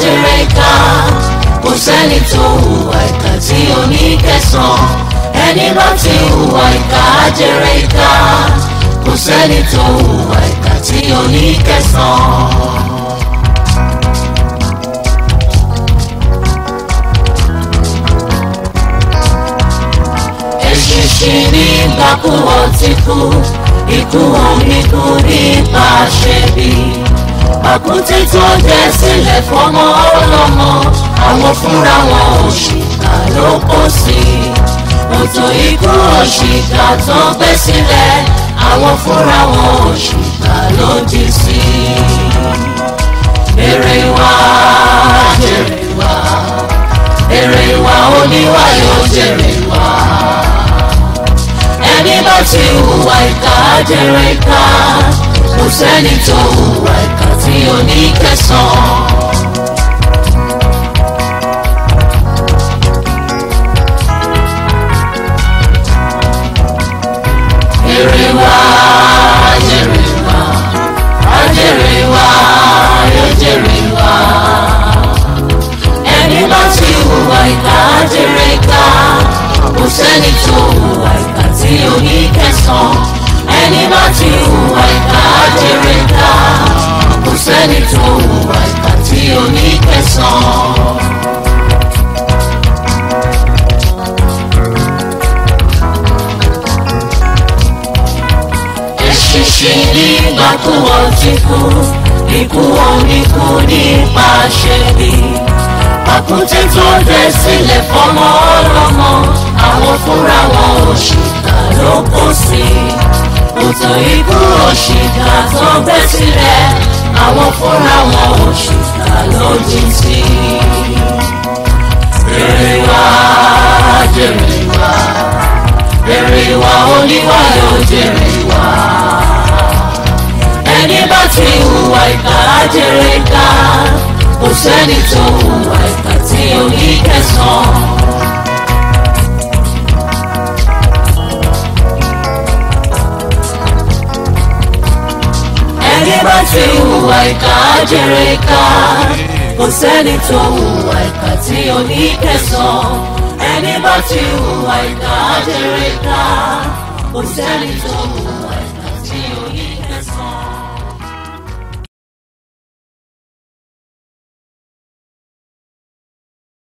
jèrè ìkà. Kò sẹ́ni tó hùwà ìkà tí ò ní kẹsàn. Ẹni bá ti hùwà ìkà á jèrè ìkà. Kò sẹ́ni tó hùwà ìkà tí ò ní kẹsàn. Èṣìṣì nígbà kú ó ti kú, ikú oníkú nípa ṣebí. Pàkúté tó dẹ sílẹ̀ fọmọ ọlọ́mọ, àwọn fúnra wọn òṣìkà ló kó sí. Òtò ikú òṣìkà tó gbé sílẹ̀, àwọn fúnra wọn òṣìkà ló jí sí. Èrè ìwà jèrè ìwà, èrè ìwà oníwà yóò jèrè ìwà. Ẹni bá ti hùwà ìkà á jèrè ìkà. Kò sẹ́ni tó hùwà ìkà tí ò ní kẹsàn. Èrè ìwà jèrè ìwà, á jèrè ìwà yóò jèrè ìwà. Ẹni bá ti hùwà ìkà á jèrè ìkà. Kò sẹ́ni tó hùwà ìkà tí ò ní kẹsàn. Ẹni bá ti hùwà ìkà á jèrè ìkà. Kò sẹ́ni tó hùwà ìkà tí ò ní kẹsàn. Èṣìṣì nígbà kú ó ti kú, ikú oníkú nípa ṣebí. Pàkúté tó dẹ sílẹ̀ fọmọ ọlọ́mọ, àwọn fúnra wọn òṣìkà ló kó sí. Òtò ikú òṣìkà tó gbé sílẹ̀, àwọn fúnra wọn òṣìkà ló jí sí. Èrè ìwà jèrè ìwà, èrè ìwà oníwà yóò jèrè ìwà. Ẹni bá ti hùwà ìkà á jèrè ìkà. Kò sẹ́ni tó hùwà ìkà tí ò ní kẹsàn. Ẹni bá ti hùwà ìkà á jèrè ìkà. Kò sẹ́ni tó hùwà ìkà tí ò ní kẹsàn. Ẹni bá ti hùwà ìkà á jèrè ìkà. Kò sẹ́ni tó hùwà.